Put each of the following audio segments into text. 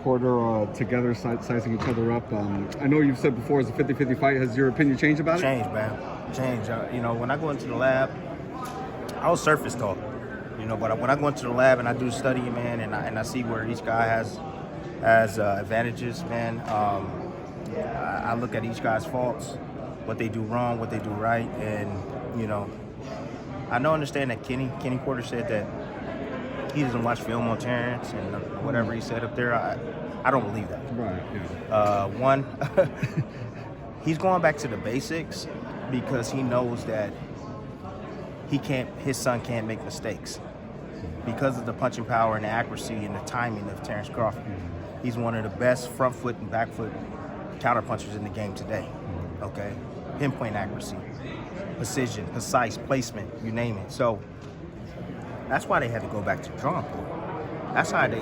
Porter together, sizing each other up. I know you've said before it's a 50-50 fight. Has your opinion changed about it? Change, man. Change. When I go into the lab, I was surface talk. But when I go into the lab and I do studying, man, and I see where each guy has advantages, man. I look at each guy's faults, what they do wrong, what they do right, and I understand that Kenny Porter said that he doesn't watch film on Terrence and whatever he said up there. I don't believe that. Right. Yeah. One, he's going back to the basics because he knows that his son can't make mistakes because of the punching power and the accuracy and the timing of Terrence Crawford. He's one of the best front foot and back foot counter punchers in the game today. Okay, pinpoint accuracy, precision, precise placement, you name it. So that's why they had to go back to the drawing board. That's how they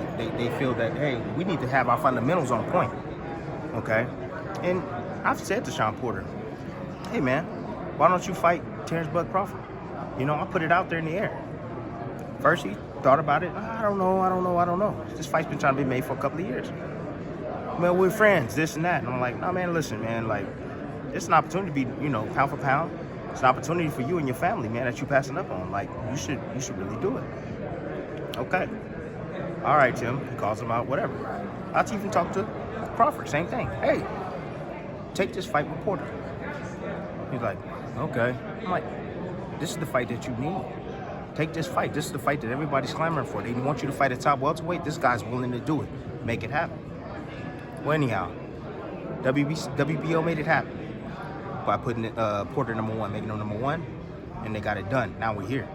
feel that, hey, we need to have our fundamentals on point. Okay, and I've said to Sean Porter, hey man, why don't you fight Terrence Bud Crawford? I put it out there in the air. First he thought about it. I don't know. This fight's been trying to be made for a couple of years. Man, we're friends, this and that. And I'm like, no, man, listen, man, like, this is an opportunity to be, pound for pound. It's an opportunity for you and your family, man, that you're passing up on. Like, you should really do it. Okay. All right, Tim. He calls him out, whatever. I'll even talk to Crawford, same thing. Hey, take this fight with Porter. He's like, okay. I'm like, this is the fight that you need. Take this fight. This is the fight that everybody's clamoring for. They want you to fight at top welterweight. This guy's willing to do it. Make it happen. Well, anyhow, WBO made it happen by putting Porter number one, making him number one, and they got it done. Now we're here.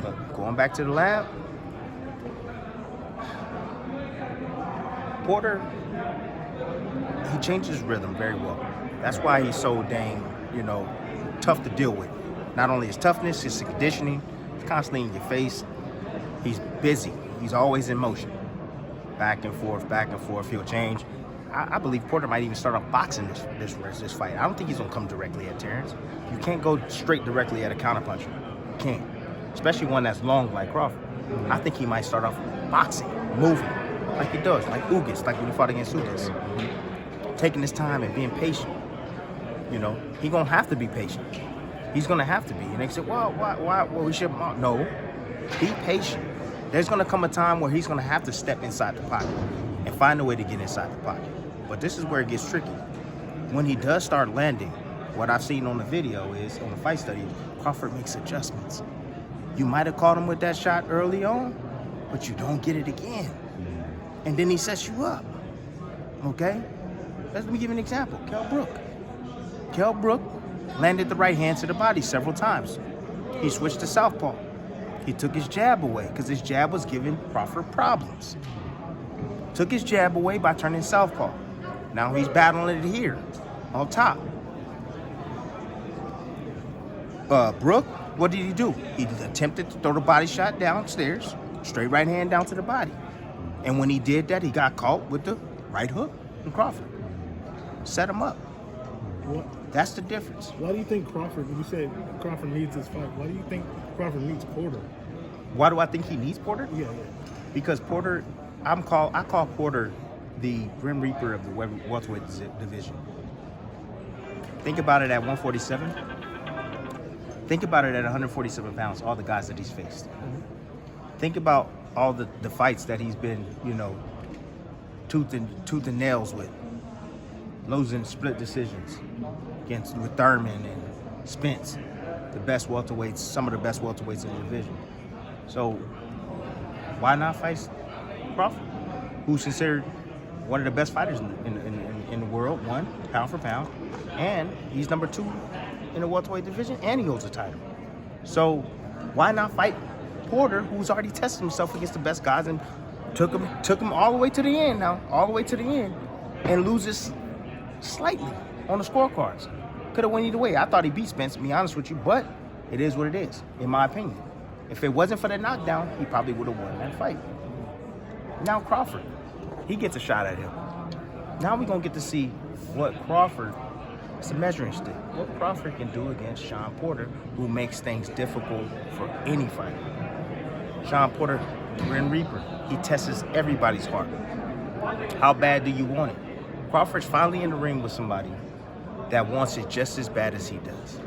But going back to the lab, Porter, he changed his rhythm very well. That's why he's so dang, tough to deal with. Not only his toughness, his conditioning, he's constantly in your face. He's busy. He's always in motion. Back and forth, he'll change. I believe Porter might even start off boxing this fight. I don't think he's going to come directly at Terrence. You can't go straight directly at a counterpuncher. You can't. Especially one that's long like Crawford. I think he might start off boxing, moving, like he does, like Ugas, like when he fought against Ugas. Taking his time and being patient. He's going to have to be patient. He's going to have to be. And they say, well, why? Well, we should. No. Be patient. There's going to come a time where he's going to have to step inside the pocket and find a way to get inside the pocket. But this is where it gets tricky. When he does start landing, what I've seen on the video is, on the fight study, Crawford makes adjustments. You might have caught him with that shot early on, but you don't get it again. And then he sets you up. Okay? Let me give you an example. Kell Brook landed the right hand to the body several times. He switched to southpaw. He took his jab away because his jab was giving Crawford problems. Took his jab away by turning southpaw. Now he's battling it here, on top. Brook, what did he do? He attempted to throw the body shot downstairs, straight right hand down to the body. And when he did that, he got caught with the right hook from Crawford. Set him up. That's the difference. Why do you think Crawford, when you said Crawford needs this fight, why do you think Crawford needs Porter? Why do I think he needs Porter? Yeah. Because Porter, I call Porter the Grim Reaper of the welterweight division. Think about it at 147. Think about it at 147 pounds, all the guys that he's faced. Think about all the fights that he's been, tooth and nails with. Losing split decisions with Thurman and Spence, the best welterweights, some of the best welterweights in the division. So why not fight Crawford, who's considered one of the best fighters in the world, one, pound for pound, and he's number 2 in the welterweight division, and he holds a title. So why not fight Porter, who's already tested himself against the best guys and took him all the way to the end and loses slightly on the scorecards. Could have went either way. I thought he beat Spence, to be honest with you, but it is what it is, in my opinion. If it wasn't for the knockdown, he probably would have won that fight. Now Crawford, he gets a shot at him. Now we're going to get to see what Crawford, it's a measuring stick, what Crawford can do against Sean Porter, who makes things difficult for any fighter. Sean Porter, Grim Reaper, he tests everybody's heart. How bad do you want it? Crawford's finally in the ring with somebody that wants it just as bad as he does.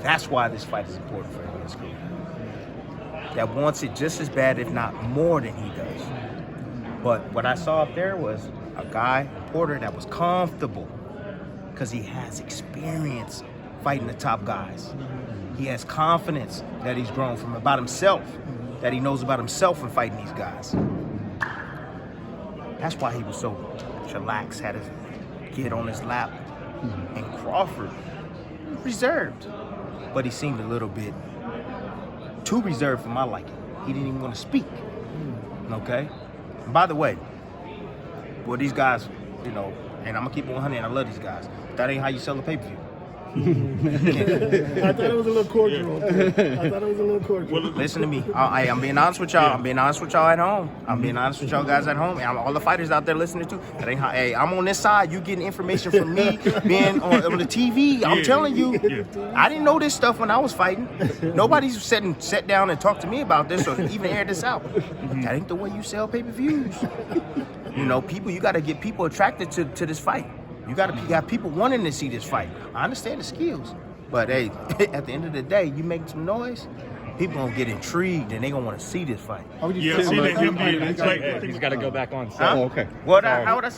That's why this fight is important for him in his career. That wants it just as bad, if not more than he does. But what I saw up there was a guy, Porter, that was comfortable because he has experience fighting the top guys. He has confidence that he's grown from about himself, that he knows about himself in fighting these guys. That's why he was so chillax, had his kid on his lap. And Crawford, reserved. But he seemed a little bit too reserved for my liking. He didn't even want to speak. Okay? And by the way, well, these guys, you know, and I'm going to keep it 100, and I love these guys. That ain't how you sell a pay-per-view. I thought it was a little cordial. I thought it was a little cordial. Listen to me. I'm being honest with y'all. I'm being honest with y'all at home. I'm being honest with y'all guys at home. And all the fighters out there listening to. That ain't how. Hey, I'm on this side. You getting information from me being on the TV. I'm telling you. I didn't know this stuff when I was fighting. Nobody's sat down and talked to me about this or even aired this out. That ain't the way you sell pay-per-views. You know, people. You got to get people attracted to this fight. You got people wanting to see this fight. I understand the skills, but hey, at the end of the day, you make some noise, people gonna get intrigued and they gonna want to see this fight. Yeah, see that him being like, he's got to go back on set. Oh, okay. What? How would I say?